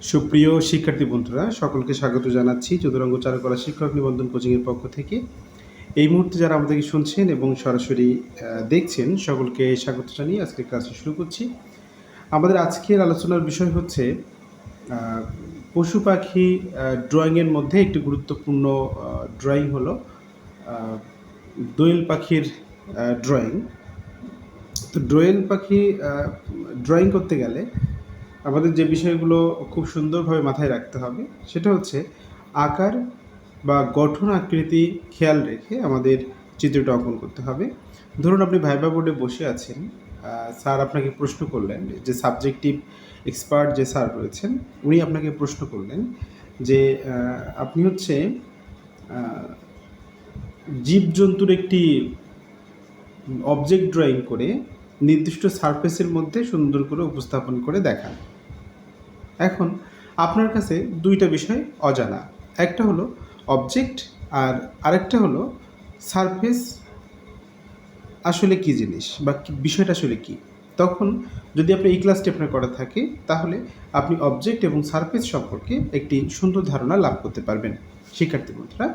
সুপ্রিয় শিক্ষার্থী বন্ধুরা, সকলকে স্বাগত জানাচ্ছি চতুরঙ্গ চারুকলা শিক্ষক নিবন্ধন কোচিংয়ের পক্ষ থেকে। এই মুহূর্তে যারা আমাদেরকে শুনছেন এবং সরাসরি দেখছেন, সকলকে স্বাগত জানিয়ে আজকের ক্লাসটি শুরু করছি। আমাদের আজকের আলোচনার বিষয় হচ্ছে পশু পাখি ড্রয়িংয়ের মধ্যে একটি গুরুত্বপূর্ণ ড্রয়িং হলো দোয়েল পাখির ড্রয়িং। তো দোয়েল পাখি ড্রয়িং করতে গেলে আমাদের যে বিষয়গুলো খুব সুন্দরভাবে মাথায় রাখতে হবে সেটা হচ্ছে আকার বা গঠন আকৃতি খেয়াল রেখে আমাদের চিত্রটা অঙ্কন করতে হবে। ধরুন আপনি ভাইবা বোর্ডে বসে আছেন, স্যার আপনাকে প্রশ্ন করলেন, যে সাবজেক্টিভ এক্সপার্ট যে স্যার রয়েছেন উনি আপনাকে প্রশ্ন করলেন যে আপনি হচ্ছে জীবজন্তুর একটি অবজেক্ট ড্রয়িং করে নির্দিষ্ট সারফেসের মধ্যে সুন্দর করে উপস্থাপন করে দেখান। এখন আপনার কাছে দুইটা বিষয় অজানা, একটা হলো অবজেক্ট আর আরেকটা হলো সারফেস আসলে কী জিনিস বা বিষয়টা আসলে কী। তখন যদি আপনি এই ক্লাসটি আপনার করা থাকে তাহলে আপনি অবজেক্ট এবং সারফেস সম্পর্কে একটি সুন্দর ধারণা লাভ করতে পারবেন। শিক্ষার্থী বন্ধুরা,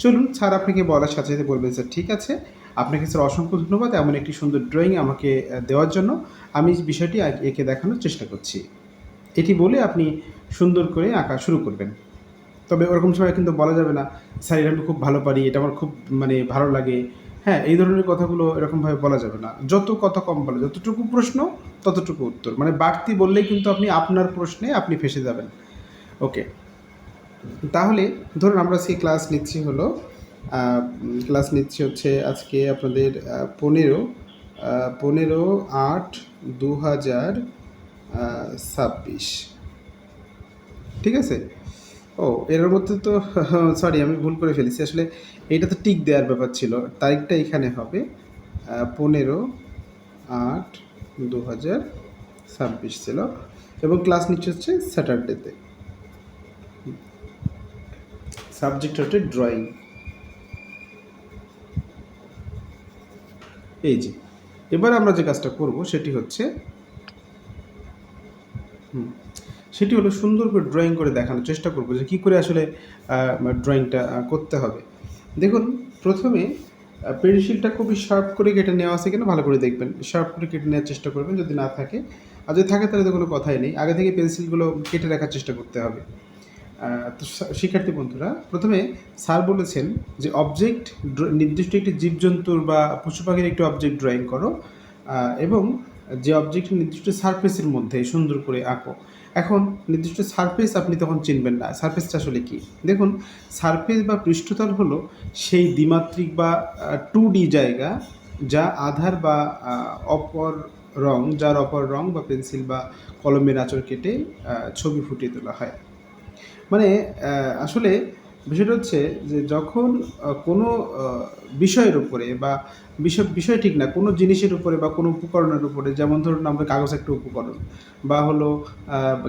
চলুন, স্যার আপনাকে বলার সাথে সাথে বলবেন স্যার ঠিক আছে, আপনাকে স্যার অসংখ্য ধন্যবাদ এমন একটি সুন্দর ড্রয়িং আমাকে দেওয়ার জন্য, আমি বিষয়টি এঁকে দেখানোর চেষ্টা করছি। এটি বলে আপনি সুন্দর করে আঁকা শুরু করবেন। তবে ওরকম সময় কিন্তু বলা যাবে না স্যার এটা আমি খুব ভালো পারি, এটা আমার খুব ভালো লাগে, হ্যাঁ, এই ধরনের কথাগুলো এরকমভাবে বলা যাবে না। যত কথা কম বলে, যতটুকু প্রশ্ন ততটুকু উত্তর, বাড়তি বললেই কিন্তু আপনি আপনার প্রশ্নে আপনি ফেঁসে যাবেন। ওকে, তাহলে ধরুন আমরা আজকে ক্লাস নিচ্ছি হচ্ছে আজকে আপনাদের 15/8/2026। ঠিক আছে। এর মধ্যে তো সরি, আমি ভুল করে ফেলেছি, আসলে এইটা তো টিক দেওয়ার ব্যাপার ছিল, তারিখটা এখানে হবে 15/8/2026 ছিল, এবং ক্লাস নিচ্ছে হচ্ছে স্যাটারডেতে। সাবজেক্ট হচ্ছে ড্রয়িং। এই যে এবার আমরা যে কাজটা করব সেটি হলো সুন্দর করে ড্রয়িং করে দেখানোর চেষ্টা করব যে কী করে আসলে ড্রয়িংটা করতে হবে। দেখুন, প্রথমে পেন্সিলটা খুবই শার্প করে কেটে নেওয়া আছে কিনা ভালো করে দেখবেন, শার্প করে কেটে নেওয়ার চেষ্টা করবেন, যদি না থাকে, আর যদি থাকে তাহলে তো কোনো কথাই নেই, আগে থেকে পেন্সিলগুলো কেটে রাখার চেষ্টা করতে হবে। তো শিক্ষার্থী বন্ধুরা, প্রথমে স্যার বলেছেন যে অবজেক্ট, নির্দিষ্ট একটি জীবজন্তুর বা পশু পাখির একটি অবজেক্ট ড্রয়িং করো এবং যে অবজেক্ট নির্দিষ্ট সারফেসের মধ্যে সুন্দর করে আঁকো। এখন নির্দিষ্ট সারফেস আপনি তখন চিনবেন না, সারফেসটা আসলে কি। দেখুন, সারফেস বা পৃষ্ঠতল হলো সেই দ্বিমাত্রিক বা 2D জায়গা যা আধার বা যার অপর রং বা পেন্সিল বা কলমের আঁচড় কেটে ছবি ফুটিয়ে তোলা হয়। আসলে বিষয়টা হচ্ছে যে যখন কোনো বিষয়ের উপরে বা বিষয় ঠিক না, কোনো জিনিসের উপরে বা কোনো উপকরণের উপরে, যেমন ধরুন আমাদের কাগজ একটা উপকরণ, বা হলো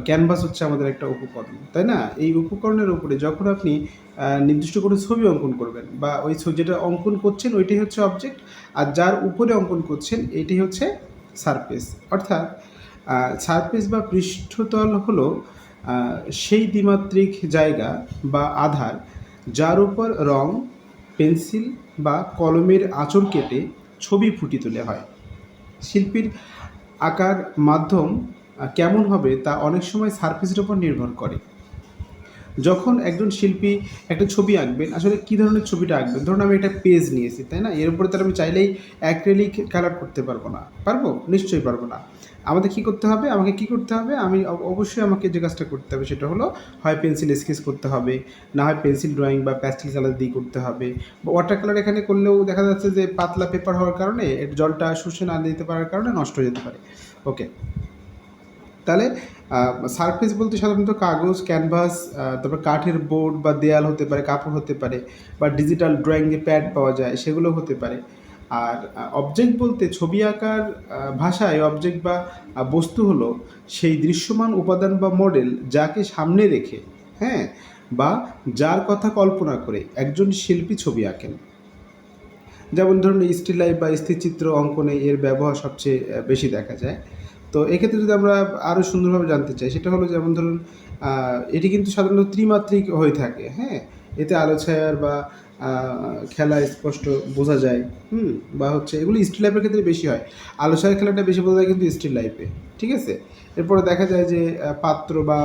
ক্যানভাস হচ্ছে আমাদের একটা উপকরণ, তাই না? এই উপকরণের উপরে যখন আপনি নির্দিষ্ট কোনো ছবি অঙ্কন করবেন, বা ওই যেটা অঙ্কন করছেন ওইটাই হচ্ছে অবজেক্ট, আর যার উপরে অঙ্কন করছেন এইটাই হচ্ছে সারফেস। অর্থাৎ সারফেস বা পৃষ্ঠতল হলো সেই দ্বিমাত্রিক জায়গা বা আধার যার উপর রং, পেন্সিল বা কলমের আঁচড় কেটে ছবি ফুটিয়ে তোলা হয়। শিল্পীর আঁকার মাধ্যম কেমন হবে তা অনেক সময় সারফেসের উপর নির্ভর করে। যখন একজন শিল্পী একটা ছবি আঁকবেন, আসলে কী ধরনের ছবিটা আঁকবেন, ধরুন আমি একটা পেজ নিয়েছি, তাই না? এর উপরে তার আমি চাইলেই অ্যাক্রিলিক কালার করতে পারবো না, পারবো? নিশ্চয়ই পারবো না। আমাকে কী করতে হবে, আমি অবশ্যই আমাকে যে কাজটা করতে হবে সেটা হলো হয় পেন্সিল স্কেচ করতে হবে, না হয় পেন্সিল ড্রয়িং বা প্যাস্টেল কালার দিয়ে করতে হবে, বা ওয়াটার কালার এখানে করলেও দেখা যাচ্ছে যে পাতলা পেপার হওয়ার কারণে জলটা শুষে না দিতে পারার কারণে নষ্ট হয়ে যেতে পারে। ওকে, তাহলে সারফেস বলতে সাধারণত কাগজ, ক্যানভাস, তারপর কাঠের বোর্ড বা দেয়াল হতে পারে, কাপড় হতে পারে, বা ডিজিটাল ড্রয়িং যে প্যাড পাওয়া যায় সেগুলো হতে পারে। আর অবজেক্ট বলতে ছবি আঁকার ভাষায় অবজেক্ট বা বস্তু হলো সেই দৃশ্যমান উপাদান বা মডেল যাকে সামনে রেখে, হ্যাঁ, বা যার কথা কল্পনা করে একজন শিল্পী ছবি আঁকেন। যেমন ধরুন স্টিল লাইফ বা স্থিরচিত্র অঙ্কনে এর ব্যবহার সবচেয়ে বেশি দেখা যায়। তো এক্ষেত্রে যদি আমরা আরও সুন্দরভাবে জানতে চাই, সেটা হলো যেমন ধরুন এটি কিন্তু সাধারণত ত্রিমাত্রিক হয়ে থাকে, হ্যাঁ? এতে আলো ছায়ার বা খেলা স্পষ্ট বোঝা যায়, বা হচ্ছে এগুলো স্টিল লাইফের ক্ষেত্রে বেশি হয়। আলো ছায়ার খেলাটা বেশি বোঝা যায় কিন্তু স্টিল লাইফে, ঠিক আছে? এরপরে দেখা যায় যে পাত্র বা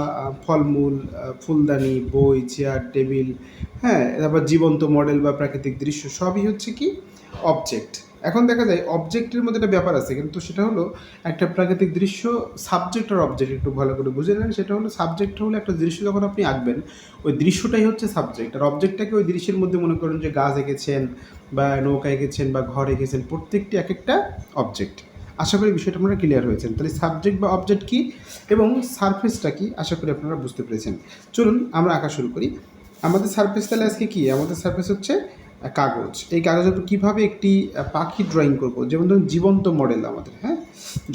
ফলমূল, ফুলদানি, বই, চেয়ার, টেবিল, হ্যাঁ? তারপর জীবন্ত মডেল বা প্রাকৃতিক দৃশ্য সবই হচ্ছে কি অবজেক্ট। এখন দেখা যায় অবজেক্টের মধ্যে একটা ব্যাপার আছে, কিন্তু সেটা হলো একটা প্রাকৃতিক দৃশ্য সাবজেক্ট আর অবজেক্ট একটু ভালো করে বুঝে নেন। সেটা হলো সাবজেক্ট হলো একটা দৃশ্য যখন আপনি আঁকবেন, ওই দৃশ্যটাই হচ্ছে সাবজেক্ট, আর অবজেক্টটাকে ওই দৃশ্যের মধ্যে মনে করেন যে গাছ এঁকেছেন বা নৌকা এঁকেছেন বা ঘর এঁকেছেন, প্রত্যেকটি এক একটা অবজেক্ট। আশা করি বিষয়টা আপনারা ক্লিয়ার হয়েছেন। তাহলে সাবজেক্ট বা অবজেক্ট কী এবং সারফেসটা কী, আশা করি আপনারা বুঝতে পেরেছেন। চলুন আমরা আঁকা শুরু করি। আমাদের সারফেস তাহলে আজকে কী, আমাদের সারফেস হচ্ছে কাগজ। এই কাগজের উপর কীভাবে একটি পাখি ড্রয়িং করব, যেমন ধরুন জীবন্ত মডেল আমাদের, হ্যাঁ?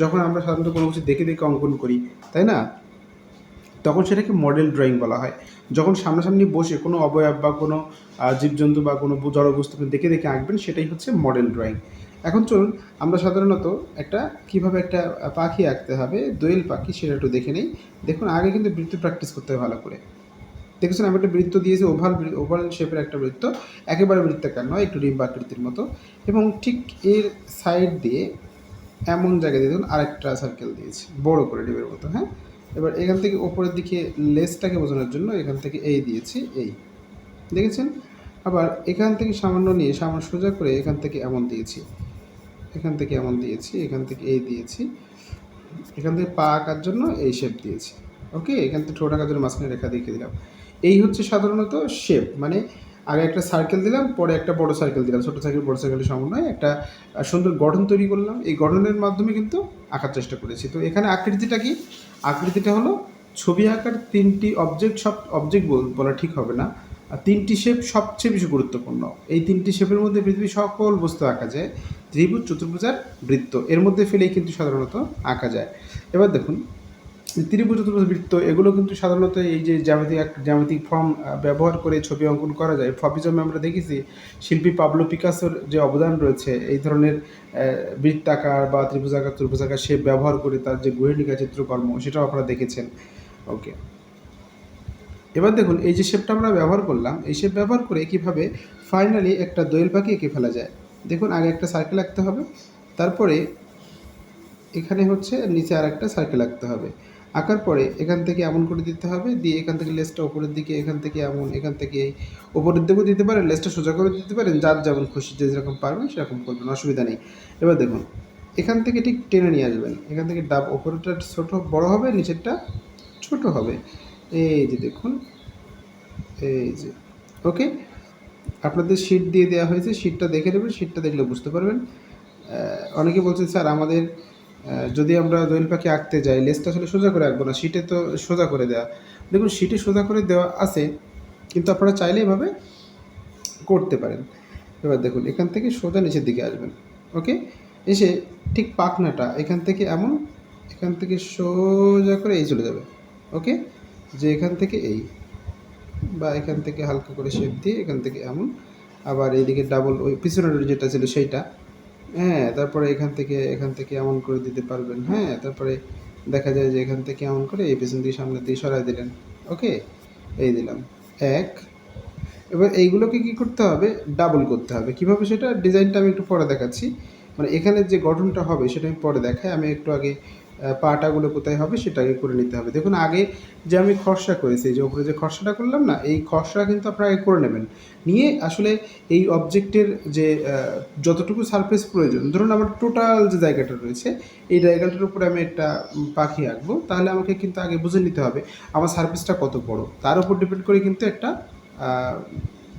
যখন আমরা সাধারণত কোনো কিছু দেখে দেখে অঙ্কন করি, তাই না? তখন সেটাকে মডেল ড্রয়িং বলা হয়। যখন সামনাসামনি বসে কোনো অবয়ব বা কোনো জীবজন্তু বা কোনো জড়বস্তুকে দেখে দেখে আঁকবেন, সেটাই হচ্ছে মডেল ড্রয়িং। এখন চলুন আমরা সাধারণত একটা কীভাবে একটা পাখি আঁকতে হবে, দোয়েল পাখি, সেটা একটু দেখে নেই। দেখুন আগে কিন্তু বৃত্ত প্র্যাকটিস করতে হবে ভালো করে। দেখেছেন আমি একটা বৃত্ত দিয়েছি, ওভাল শেপের একটা বৃত্ত, একেবারে বৃত্তাকার নয়, একটু ডিম্ব আকৃতির মতো, এবং ঠিক এর সাইড দিয়ে এমন জায়গায় দিয়ে দেখুন আরেকটা সার্কেল দিয়েছি বড় করে ডিমের মতো, হ্যাঁ? এবার এখান থেকে ওপরের দিকে লেজটাকে বোঝানোর জন্য এখান থেকে এই দিয়েছি, এই দেখেছেন? আবার এখান থেকে সামান্য নিয়ে সামান্য সোজা করে এখান থেকে এমন দিয়েছি, এখান থেকে এমন দিয়েছি, এখান থেকে এই দিয়েছি, এখান থেকে পা আঁকার জন্য এই শেপ দিয়েছি, ওকে? এখান থেকে ঠোঁট আঁকার জন্য মাঝখানে রেখা দেখিয়ে দিলাম। এই হচ্ছে সাধারণত শেপ, মানে আগে একটা সার্কেল দিলাম, পরে একটা বড় সার্কেল দিলাম, ছোটো সার্কেল বড় সার্কেলের সমন্বয়ে একটা সুন্দর গঠন তৈরি করলাম। এই গঠনের মাধ্যমে কিন্তু আঁকার চেষ্টা করেছি। তো এখানে আকৃতিটা কি? আকৃতিটা হলো ছবি আঁকার তিনটি অবজেক্ট, সব অবজেক্ট বলা ঠিক হবে না, আর তিনটি শেপ সবচেয়ে বেশি গুরুত্বপূর্ণ। এই তিনটি শেপের মধ্যে পৃথিবীর সকল বস্তু আঁকা যায়, ত্রিভুজ, চতুর্ভুজ আর বৃত্ত, এর মধ্যে ফেলেই কিন্তু সাধারণত আঁকা যায়। এবার দেখুন ত্রিভুজ, চতুর্ভুজ, বৃত্ত এগুলো কিন্তু সাধারণত এই যে জ্যামিতিক ফর্ম ব্যবহার করে ছবি অঙ্কন করা যায়। ফবিজমে আমরা দেখেছি শিল্পী পাবলো পিকাসোর যে অবদান রয়েছে এই ধরনের বৃত্তাকার বা ত্রিভুজাকার, চতুর্ভুজাকার শেপ ব্যবহার করে তার যে গৃহনিকা চিত্রকর্ম, সেটাও আপনারা দেখেছেন। ওকে, এবার দেখুন এই যে শেপটা আমরা ব্যবহার করলাম, এই শেপ ব্যবহার করে কীভাবে ফাইনালি একটা দোয়েল পাখি এঁকে ফেলা যায়। দেখুন আগে একটা সার্কেল আঁকতে হবে, তারপরে এখানে হচ্ছে নিচে আর একটা সার্কেল আঁকতে হবে। আঁকার পরে এখান থেকে এমন করে দিতে হবে, দিয়ে এখান থেকে লেজটা ওপরের দিকে, এখান থেকে এমন, এখান থেকে ওপরের দিকেও দিতে পারেন, লেজটা সোজা করে দিতে পারেন, যার যেমন খুশি, যে যেরকম পারবেন সেরকম করবেন, অসুবিধা নেই। এবার দেখুন এখান থেকে ঠিক টেনে নিয়ে আসবেন, এখান থেকে ডাব ওপরেরটা ছোটো বড় হবে, নিচেরটা ছোট হবে, এই যে দেখুন, এই যে, ওকে? আপনাদের শিট দিয়ে দেওয়া হয়েছে, শিটটা দেখে নেবেন, শিটটা দেখলে বুঝতে পারবেন। অনেকে বলছেন স্যার আমাদের যদি আমরা দোয়েল পাখি আঁকতে যাই, লেজটা আসলে সোজা করে আঁকবো না, শিটে তো সোজা করে দেওয়া। দেখুন শিটে সোজা করে দেওয়া আছে, কিন্তু আপনারা চাইলে এভাবে করতে পারেন। এবার দেখুন এখান থেকে সোজা নিচের দিকে আসবেন, ওকে? এসে ঠিক পাখনাটা এখান থেকে এমন, এখান থেকে সোজা করে এই চলে যাবে, ওকে? যে এখান থেকে এই, বা এখান থেকে হালকা করে শেপ দিয়ে এখান থেকে এমন, আবার এইদিকে ডাবল ওই পিছনের যেটা ছিল সেইটা, হ্যাঁ? তারপরে এখান থেকে এমন করে দিতে পারবেন, হ্যাঁ? তারপরে দেখা যায় যে এখান থেকে এমন করে এই পেছন দিয়ে সামনের দিকে সরাই দিলেন, ওকে? এই দিলাম ১। এবার এইগুলোকে কী করতে হবে? ডাবল করতে হবে। কীভাবে সেটা ডিজাইনটা আমি একটু পরে দেখাচ্ছি। মানে এখানের যে গঠনটা হবে সেটা আমি পরে দেখাই। আমি একটু আগে পাটাগুলো কোথায় হবে সেটা আগে করে নিতে হবে। দেখুন আগে যে আমি খসড়া করেছি, যে ওপরে যে খসড়াটা করলাম না, এই খসড়া কিন্তু আপনারা আগে করে নেবেন। নিয়ে আসলে এই অবজেক্টের যে যতটুকু সারফেস প্রয়োজন, ধরুন আমার টোটাল যে জায়গাটা রয়েছে, এই জায়গাটার উপরে আমি একটা পাখি আঁকবো, তাহলে আমাকে কিন্তু আগে বুঝে নিতে হবে আমার সারফেসটা কত বড়। তার উপর ডিপেন্ড করে কিন্তু একটা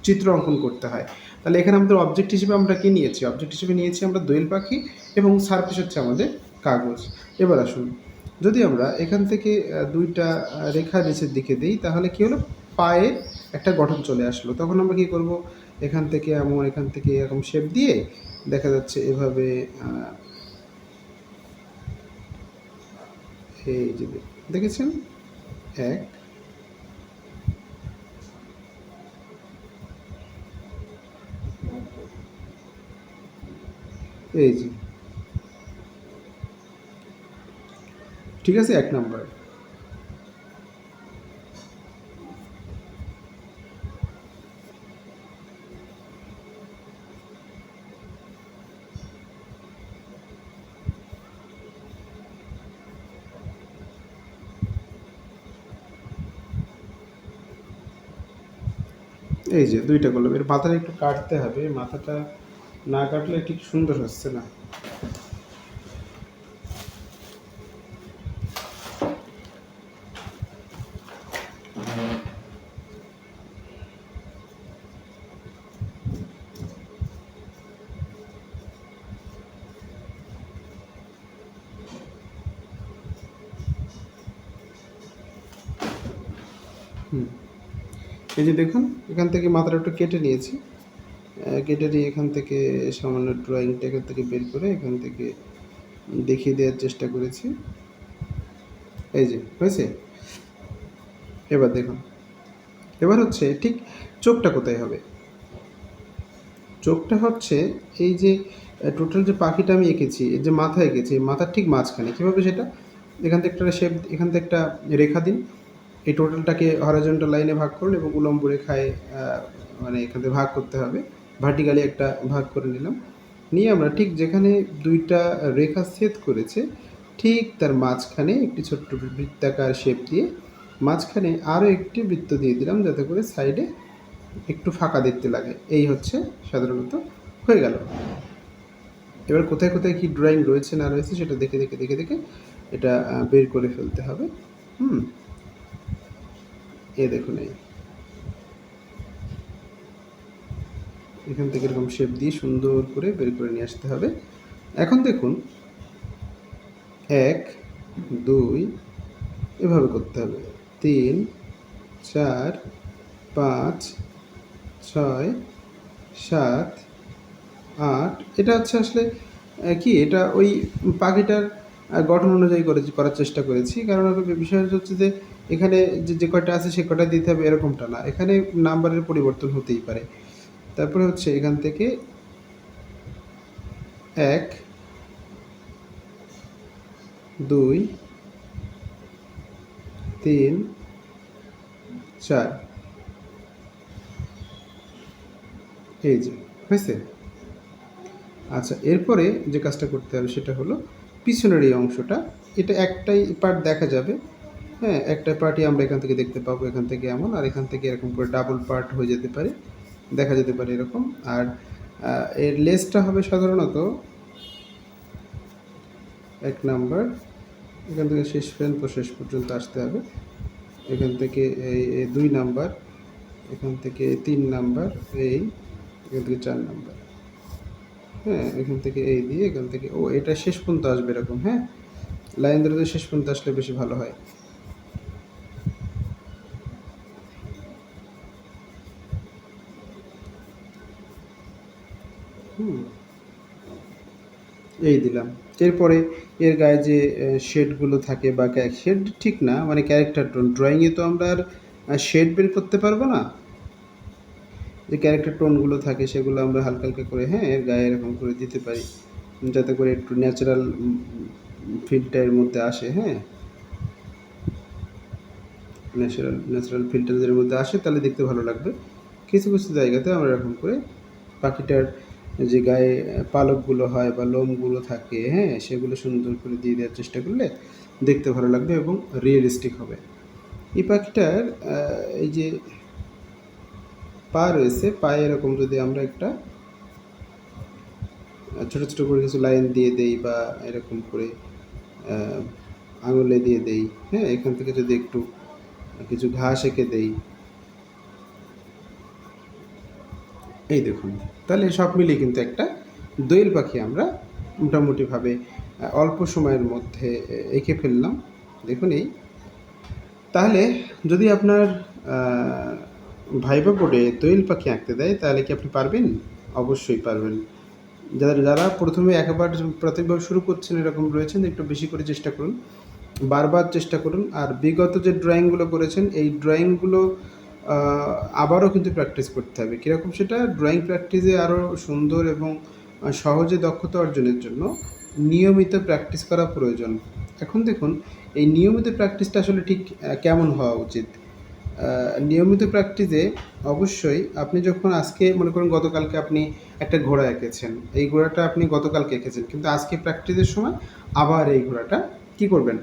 চিত্র অঙ্কন করতে হয়। তাহলে এখানে আমাদের অবজেক্ট হিসেবে আমরা কী নিয়েছি? অবজেক্ট হিসেবে নিয়েছি আমরা দোয়েল পাখি, এবং সারফেস হচ্ছে আমাদের কাগজ। এবার আসুন যদি আমরা এখান থেকে দুইটা রেখা নিচের দিকে দিই, তাহলে কী হলো? পায়ের একটা গঠন চলে আসলো। তখন আমরা কী করব? এখান থেকে এমন, এখান থেকে এরকম শেপ দিয়ে দেখা যাচ্ছে এভাবে, এই যে দেখেছেন ১, এই যে, ঠিক আছে? ১ নাম্বার। এই যে দুইটা করলাম, এর মাথাটা একটু কাটতে হবে, মাথাটা না কাটলে ঠিক সুন্দর হচ্ছে না। হুম, এই যে দেখুন এখান থেকে মাথাটা একটু কেটে নিয়েছি, কেটে নিয়ে এখান থেকে সামান্য ড্রয়িংটা এখান থেকে বের করে এখান থেকে দেখিয়ে দেওয়ার চেষ্টা করেছি। এই যে হয়েছে। এবার দেখুন, এবার হচ্ছে ঠিক চোখটা কোথায় হবে। চোখটা হচ্ছে এই যে টোটাল যে পাখিটা আমি এঁকেছি, এই যে মাথা এঁকেছি, মাথার ঠিক মাঝখানে। কীভাবে সেটা, এখান থেকে একটা শেপ, এখান থেকে একটা রেখা দিন, এই টোটালটাকে হরাইজন্টাল লাইনে ভাগ করুন এবং উলম্ব রেখায় মানে এখান থেকে ভাগ করতে হবে। ভার্টিক্যালি একটা ভাগ করে নিলাম, নিয়ে আমরা ঠিক যেখানে দুইটা রেখা ছেদ করেছে ঠিক তার মাঝখানে একটি ছোট্ট বৃত্তাকার শেপ দিয়ে মাঝখানে আরও একটি বৃত্ত দিয়ে দিলাম, যাতে করে সাইডে একটু ফাঁকা দেখতে লাগে। এই হচ্ছে সাধারণত হয়ে গেল। এবার কোথায় কোথায় কী ড্রয়িং রয়েছে না রয়েছে সেটা দেখে দেখে দেখে দেখে এটা বের করে ফেলতে হবে। এ দেখুন, এখান থেকে এরকম শেপ দিয়ে সুন্দর করে বের করে নিয়ে আসতে হবে। এখন দেখুন 1 2 এভাবে করতে হবে, 3 4 5 6 7 8। এটা হচ্ছে আসলে কি, এটা ওই পাখিটার গঠন অনুযায়ী করার চেষ্টা করেছি। কারণ বিষয় হচ্ছে যে এখানে যে কয়টা আছে সে কয়টা দিতে হবে এরকমটা না, এখানে নাম্বারের পরিবর্তন হতেই পারে। তারপরে হচ্ছে এখান থেকে 1 2 3 4, এই যে হয়েছে। আচ্ছা, এরপরে যে কাজটা করতে হবে সেটা হলো পিছনের এই অংশটা, এটা একটাই পার্ট দেখা যাবে, হ্যাঁ, একটা পার্টই আমরা এখান থেকে দেখতে পাবো, এখান থেকে এমন, আর এখান থেকে এরকম করে ডাবল পার্ট হয়ে যেতে পারে, দেখা যেতে পারে এরকম। আর এর লেসটা হবে সাধারণত 1 নাম্বার, এখান থেকে শেষ পর্যন্ত আসতে হবে। এখান থেকে এই 2 নাম্বার, এখান থেকে 3 নাম্বার, এখান থেকে 4 নাম্বার, হ্যাঁ, এখান থেকে এই দিয়ে এখান থেকে এটা শেষ পর্যন্ত আসবে এরকম। হ্যাঁ, লাইন ধরে শেষ পর্যন্ত আসলে বেশি ভালো হয়। এই দিলাম। এরপরে এর গায়ে যে শেডগুলো থাকে বা শেড ঠিক না, মানে ক্যারেক্টার টোন, ড্রয়িংয়ে তো আমরা আর শেড বের করতে পারবো না, যে ক্যারেক্টার টোনগুলো থাকে সেগুলো আমরা হালকা হালকা করে, হ্যাঁ, এর গায়ে এরকম করে দিতে পারি, যাতে করে একটু ন্যাচারাল ফিলটা এর মধ্যে আসে। হ্যাঁ, ন্যাচারাল ফিলটা যদি এর মধ্যে আসে তাহলে দেখতে ভালো লাগবে। কিছু কিছু জায়গাতে আমরা এরকম করে পাখিটার যে গায়ে পালকগুলো হয় বা লোমগুলো থাকে, হ্যাঁ, সেগুলো সুন্দর করে দিয়ে দেওয়ার চেষ্টা করলে দেখতে ভালো লাগবে এবং রিয়েলিস্টিক হবে। এই পাখিটার এই যে পা রয়েছে, পায়ে এরকম যদি আমরা একটা ছোটো ছোটো করে কিছু লাইন দিয়ে দেই বা এরকম করে আঙুলে দিয়ে দেই, হ্যাঁ, এখান থেকে যদি একটু কিছু ঘাস এঁকে দেই, এই দেখুন, তাহলে সব মিলিয়ে কিন্তু একটা দোয়েল পাখি আমরা মোটামুটিভাবে অল্প সময়ের মধ্যে এঁকে ফেললাম। দেখুন এই, তাহলে যদি আপনার ভাইবা বোর্ডে দোয়েল পাখি আঁকতে দেয় তাহলে কি আপনি পারবেন? অবশ্যই পারবেন। যারা প্রথমে একেবারে প্রাথমিকভাবে শুরু করছেন এরকম রয়েছেন, একটু বেশি করে চেষ্টা করুন, বারবার চেষ্টা করুন। আর বিগত যে ড্রয়িংগুলো করেছেন এই ড্রয়িংগুলো আবারও কিন্তু প্র্যাকটিস করতে হবে। কীরকম সেটা, ড্রয়িং প্র্যাকটিসে আরও সুন্দর এবং সহজে দক্ষতা অর্জনের জন্য নিয়মিত প্র্যাকটিস করা প্রয়োজন। এখন দেখুন, এই নিয়মিত প্র্যাকটিসটা আসলে ঠিক কেমন হওয়া উচিত? নিয়মিত প্র্যাকটিসে অবশ্যই আপনি যখন আজকে মনে করুন গতকালকে আপনি একটা ঘোড়া এঁকেছেন, এই ঘোড়াটা আপনি গতকালকে এঁকেছেন, কিন্তু আজকে প্র্যাকটিসের সময় আবার এই ঘোড়াটা কী করবেন,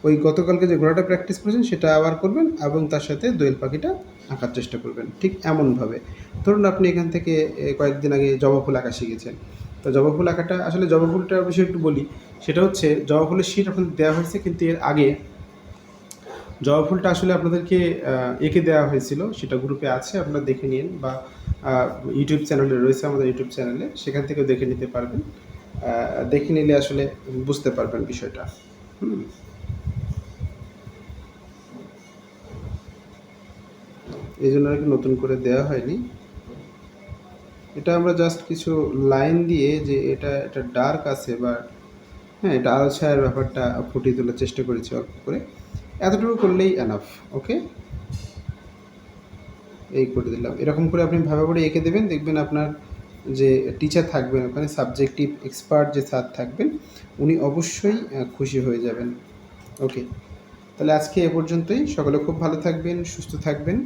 ওই গতকালকে যে ঘোড়াটা প্র্যাকটিস করেছেন সেটা আবার করবেন এবং তার সাথে দোয়েল পাখিটা আঁকার চেষ্টা করবেন ঠিক এমনভাবে। ধরুন আপনি এখান থেকে কয়েকদিন আগে জবা ফুল আঁকা শিখেছেন, তো জবা ফুল আঁকাটা আসলে জবা ফুলটার বিষয়ে একটু বলি। সেটা হচ্ছে জবা ফুলের শীট আপনাদের দেওয়া হয়েছে, কিন্তু এর আগে জবা ফুলটা আসলে আপনাদেরকে এঁকে দেওয়া হয়েছিল, সেটা গ্রুপে আছে, আপনারা দেখে নিন, বা ইউটিউব চ্যানেলে রয়েছে, আমাদের ইউটিউব চ্যানেলে, সেখান থেকেও দেখে নিতে পারবেন। দেখে নিলে আসলে বুঝতে পারবেন বিষয়টা। হুম। এই জন্য আর কি নতুন করে দেওয়া হয়নি। এটা আমরা জাস্ট কিছু লাইন দিয়ে যে এটা ডার্ক আছে বা হ্যাঁ এটা আলো ছায়ার ব্যাপারটা ফুটিয়ে তোলার চেষ্টা করেছি অল্প করে, এতটুকু করলেই এনাফ। ওকে, এই করে দিলাম। এরকম করে আপনি ভাবে করে এঁকে দেবেন, দেখবেন আপনার যে টিচার থাকবেন ওখানে, সাবজেক্টিভ এক্সপার্ট যে স্যার থাকবেন, উনি অবশ্যই খুশি হয়ে যাবেন। ওকে, তাহলে আজকে এ পর্যন্তই। সকলে খুব ভালো থাকবেন, সুস্থ থাকবেন।